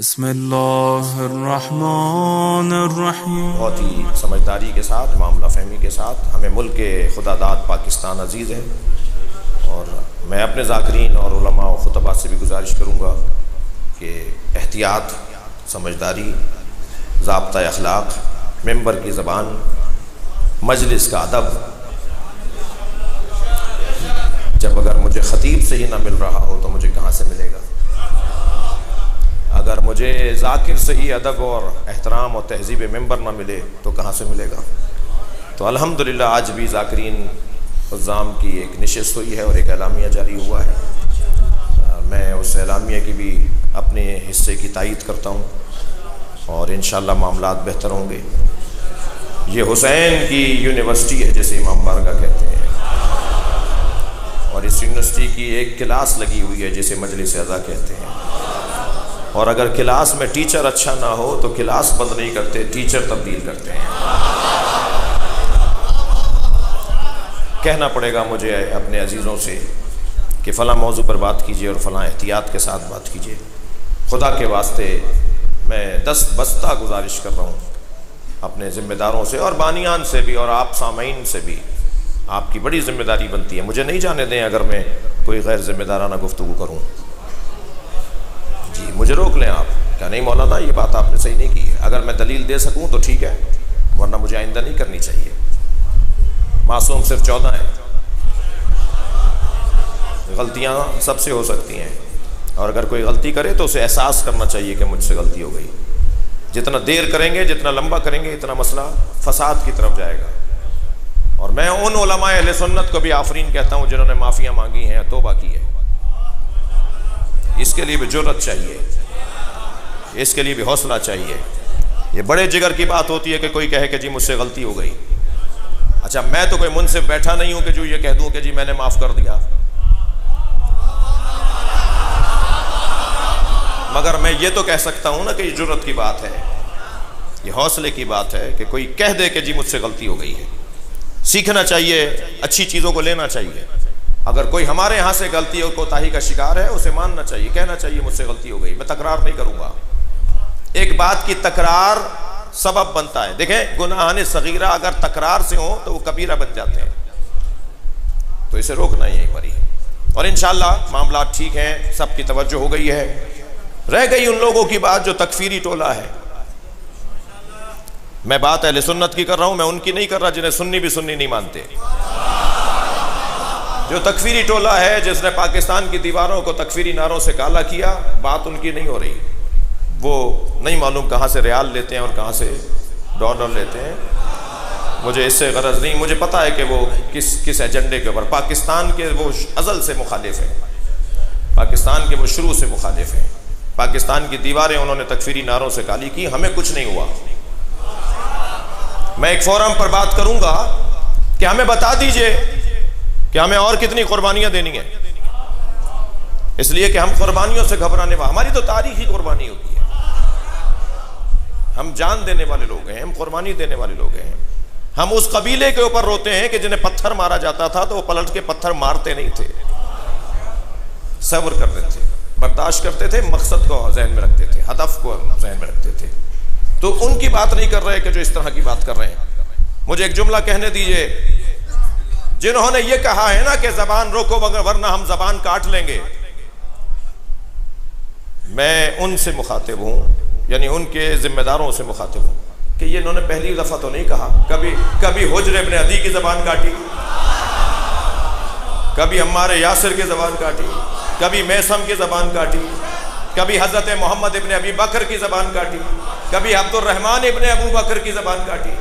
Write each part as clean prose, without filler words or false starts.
بسم اللہ الرحمن الرحیم۔ بہت ہی سمجھداری کے ساتھ، معاملہ فہمی کے ساتھ ہمیں ملک خدا داد پاکستان عزیز ہے، اور میں اپنے ذاکرین اور علماء و خطباء سے بھی گزارش کروں گا کہ احتیاط، سمجھداری، ضابطہ اخلاق، ممبر کی زبان، مجلس کا ادب، جب اگر مجھے خطیب سے ہی نہ مل رہا ہو تو مجھے کہاں سے ملے گا؟ اگر مجھے ذاکر سے ہی ادب اور احترام اور تہذیب ممبر نہ ملے تو کہاں سے ملے گا؟ تو الحمدللہ آج بھی ذاکرین عزام کی ایک نشست ہوئی ہے اور ایک اعلامیہ جاری ہوا ہے۔ میں اس اعلامیہ کی بھی اپنے حصے کی تائید کرتا ہوں اور انشاءاللہ معاملات بہتر ہوں گے۔ یہ حسین کی یونیورسٹی ہے جسے امام بارگاہ کہتے ہیں، اور اس یونیورسٹی کی ایک کلاس لگی ہوئی ہے جسے مجلس اعضاء کہتے ہیں، اور اگر کلاس میں ٹیچر اچھا نہ ہو تو کلاس بند نہیں کرتے، ٹیچر تبدیل کرتے ہیں۔ کہنا پڑے گا مجھے اپنے عزیزوں سے کہ فلاں موضوع پر بات کیجئے اور فلاں احتیاط کے ساتھ بات کیجئے۔ خدا کے واسطے میں دست بستہ گزارش کر رہا ہوں اپنے ذمہ داروں سے اور بانیان سے بھی، اور آپ سامعین سے بھی۔ آپ کی بڑی ذمہ داری بنتی ہے، مجھے نہیں جانے دیں اگر میں کوئی غیر ذمہ دارانہ گفتگو کروں۔ جی مجھے روک لیں آپ، کیا نہیں مولانا یہ بات آپ نے صحیح نہیں کی ہے؟ اگر میں دلیل دے سکوں تو ٹھیک ہے، ورنہ مجھے آئندہ نہیں کرنی چاہیے۔ معصوم صرف 14 ہیں، غلطیاں سب سے ہو سکتی ہیں، اور اگر کوئی غلطی کرے تو اسے احساس کرنا چاہیے کہ مجھ سے غلطی ہو گئی۔ جتنا دیر کریں گے، جتنا لمبا کریں گے، اتنا مسئلہ فساد کی طرف جائے گا۔ اور میں ان علماء اہل سنت کو بھی آفرین کہتا ہوں جنہوں نے معافیاں مانگی ہیں، توبہ کی ہے۔ اس کے لیے بھی جرأت چاہیے، اس کے لیے بھی حوصلہ چاہیے۔ یہ بڑے جگر کی بات ہوتی ہے کہ کوئی کہے کہ جی مجھ سے غلطی ہو گئی۔ اچھا میں تو کوئی منصف بیٹھا نہیں ہوں کہ جو یہ کہہ دوں کہ جی میں نے معاف کر دیا، مگر میں یہ تو کہہ سکتا ہوں نا کہ یہ جرأت کی بات ہے، یہ حوصلے کی بات ہے کہ کوئی کہہ دے کہ جی مجھ سے غلطی ہو گئی ہے۔ سیکھنا چاہیے، اچھی چیزوں کو لینا چاہیے۔ اگر کوئی ہمارے ہاں سے غلطی اور کوتاہی کا شکار ہے، اسے ماننا چاہیے، کہنا چاہیے مجھ سے غلطی ہو گئی، میں تکرار نہیں کروں گا۔ ایک بات کی تکرار سبب بنتا ہے۔ دیکھیں گناہان صغیرہ اگر تکرار سے ہوں تو وہ کبیرہ بن جاتے ہیں، تو اسے روکنا ہی ایک باری ہے۔ اور انشاءاللہ معاملات ٹھیک ہیں، سب کی توجہ ہو گئی ہے۔ رہ گئی ان لوگوں کی بات جو تکفیری ٹولہ ہے۔ میں بات اہل سنت کی کر رہا ہوں، میں ان کی نہیں کر رہا جنہیں سنی بھی سنی نہیں مانتے۔ جو تکفیری ٹولہ ہے جس نے پاکستان کی دیواروں کو تکفیری نعروں سے کالا کیا، بات ان کی نہیں ہو رہی۔ وہ نہیں معلوم کہاں سے ریال لیتے ہیں اور کہاں سے ڈالر لیتے ہیں، مجھے اس سے غرض نہیں۔ مجھے پتا ہے کہ وہ کس ایجنڈے کے اوپر، پاکستان کے وہ ازل سے مخالف ہیں، پاکستان کے وہ شروع سے مخالف ہیں۔ پاکستان کی دیواریں انہوں نے تکفیری نعروں سے کالی کی، ہمیں کچھ نہیں ہوا۔ میں ایک فورم پر بات کروں گا کہ ہمیں بتا دیجئے کہ ہمیں اور کتنی قربانیاں دینی ہیں، اس لیے کہ ہم قربانیوں سے گھبرانے والے، ہماری تو تاریخی قربانی ہوتی ہے۔ ہم جان دینے والے لوگ ہیں، ہم قربانی دینے والے لوگ ہیں۔ ہم اس قبیلے کے اوپر روتے ہیں کہ جنہیں پتھر مارا جاتا تھا تو وہ پلٹ کے پتھر مارتے نہیں تھے، صبر کرتے تھے، برداشت کرتے تھے، مقصد کو ذہن میں رکھتے تھے، ہدف کو ذہن میں رکھتے تھے۔ تو ان کی بات نہیں کر رہے کہ جو اس طرح کی بات کر رہے ہیں۔ مجھے ایک جملہ کہنے دیجئے، جنہوں نے یہ کہا ہے نا کہ زبان روکو ورنہ ہم زبان کاٹ لیں گے، میں ان سے مخاطب ہوں، یعنی ان کے ذمہ داروں سے مخاطب ہوں کہ یہ انہوں نے پہلی دفعہ تو نہیں کہا۔ کبھی حجر ابن عدی کی زبان کاٹی، کبھی عمار یاسر کی زبان کاٹی، کبھی میثم کی زبان کاٹی، کبھی حضرت محمد ابن ابی بکر کی زبان کاٹی، کبھی عبد الرحمن ابن ابو بکر کی زبان کاٹی۔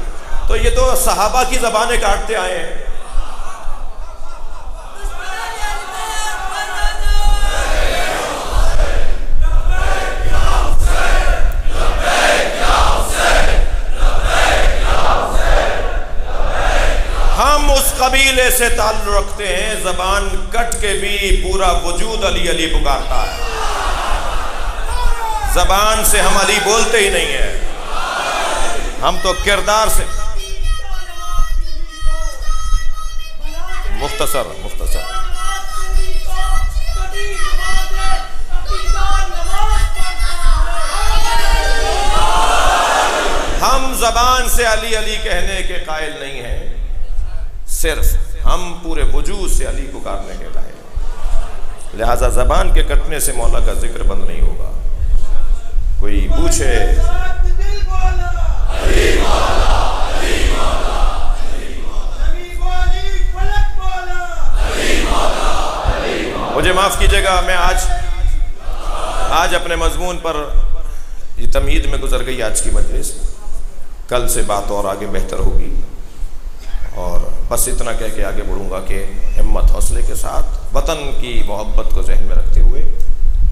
تو یہ تو صحابہ کی زبانیں کاٹتے آئے ہیں۔ ہم اس قبیلے سے تعلق رکھتے ہیں، زبان کٹ کے بھی پورا وجود علی علی پکارتا ہے۔ زبان سے ہم علی بولتے ہی نہیں ہیں، ہم تو کردار سے۔ مختصر زبان سے علی علی کہنے کے قائل نہیں ہیں، صرف ہم پورے وجود سے علی پکارنے کے قائل ہیں۔ لہذا زبان کے کٹنے سے مولا کا ذکر بند نہیں ہوگا۔ کوئی پوچھے مجھے معاف کیجیے گا، میں آج اپنے مضمون پر یہ تمہید میں گزر گئی آج کی مجلس، کل سے بات اور آگے بہتر ہوگی، اور بس اتنا کہہ کے آگے بڑھوں گا کہ ہمت حوصلے کے ساتھ وطن کی محبت کو ذہن میں رکھتے ہوئے،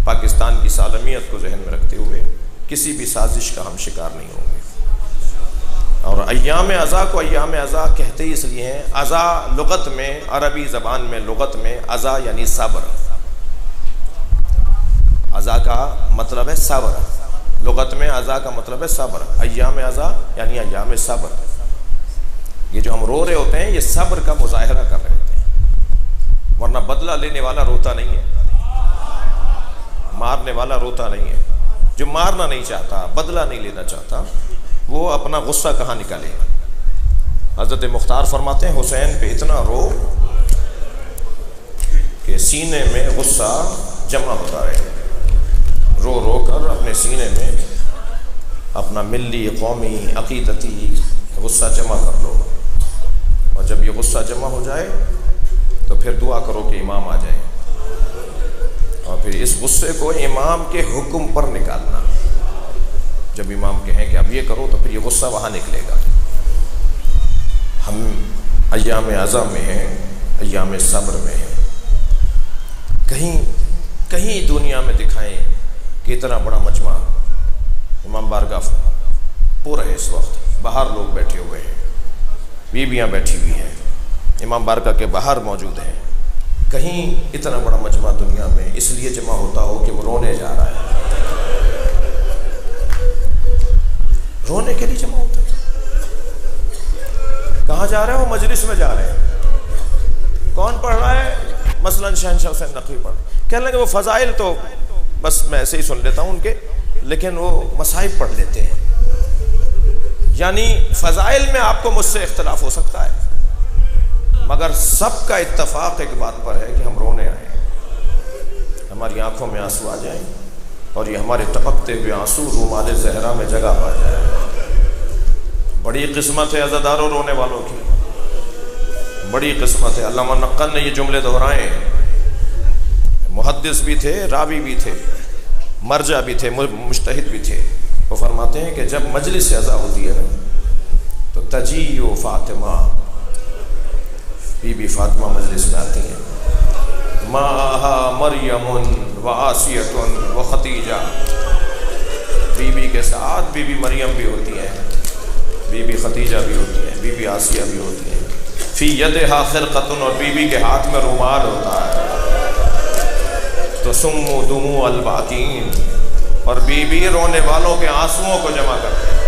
پاکستان کی سالمیت کو ذہن میں رکھتے ہوئے کسی بھی سازش کا ہم شکار نہیں ہوں گے۔ اور ایام عزا کو ایام عزا کہتے ہی اس لیے ہیں، عزا لغت میں، عربی زبان میں لغت میں عزا یعنی صبر، عزا کا مطلب ہے صبر، لغت میں عزا کا مطلب ہے صبر، ایام عزا یعنی ایام صبر۔ یہ جو ہم رو رہے ہوتے ہیں یہ صبر کا مظاہرہ کر رہے ہوتے ہیں، ورنہ بدلہ لینے والا روتا نہیں ہے، مارنے والا روتا نہیں ہے۔ جو مارنا نہیں چاہتا، بدلہ نہیں لینا چاہتا، وہ اپنا غصہ کہاں نکالے؟ حضرت مختار فرماتے ہیں حسین پہ اتنا رو کہ سینے میں غصہ جمع ہوتا رہے، رو رو کر اپنے سینے میں اپنا ملی قومی عقیدتی غصہ جمع کر لو، اور جب یہ غصہ جمع ہو جائے تو پھر دعا کرو کہ امام آ جائے، اور پھر اس غصے کو امام کے حکم پر نکالنا۔ جب امام کہیں کہ اب یہ کرو تو پھر یہ غصہ وہاں نکلے گا۔ ہم ایام عزا میں ہیں، ایام صبر میں ہیں۔ کہیں دنیا میں دکھائیں کہ اتنا بڑا مجمع امام بارگاہ پورا ہے، اس وقت باہر لوگ بیٹھے ہوئے ہیں، بیویاں بیٹھی ہوئی ہیں، امام بارگاہ کے باہر موجود ہیں، کہیں اتنا بڑا مجمع دنیا میں اس لیے جمع ہوتا ہو کہ وہ رونے جا رہا ہے، رونے کے لیے جمع ہوتا ہے۔ کہاں جا رہے ہیں؟ وہ مجلس میں جا رہے ہیں۔ کون پڑھ رہا ہے؟ مثلاً شہنشاہ حسین نقوی پڑھ، کہنے لگے وہ فضائل تو بس میں ایسے ہی سن لیتا ہوں ان کے، لیکن وہ مصائب پڑھ لیتے ہیں۔ یعنی فضائل میں آپ کو مجھ سے اختلاف ہو سکتا ہے، مگر سب کا اتفاق ایک بات پر ہے کہ ہم رونے آئے ہیں، ہماری آنکھوں میں آنسو آ جائیں اور یہ ہمارے ٹپکتے ہوئے آنسو رومال زہرا میں جگہ پا جائے۔ بڑی قسمت ہے عزاداروں رونے والوں کی، بڑی قسمت ہے۔ علامہ نقل نے یہ جملے دہرائے، محدث بھی تھے، راوی بھی تھے، مرجع بھی تھے، مجتہد بھی تھے۔ وہ فرماتے ہیں کہ جب مجلس عزا ہوتی ہے نا تو تجیو فاطمہ، بی بی فاطمہ مجلس میں آتی ہیں، ماہا مریم و آسیۃ و خدیجہ، بی بی کے ساتھ بی بی مریم بھی ہوتی ہیں، بی بی خدیجہ بھی ہوتی ہیں، بی بی آسیہ بھی ہوتی ہیں، فی یدہا خرقۃ، اور بی بی کے ہاتھ میں رومال ہوتا ہے، تو سمو دموع الباکین، اور بی بی رونے والوں کے آنسوؤں کو جمع کرتے ہیں۔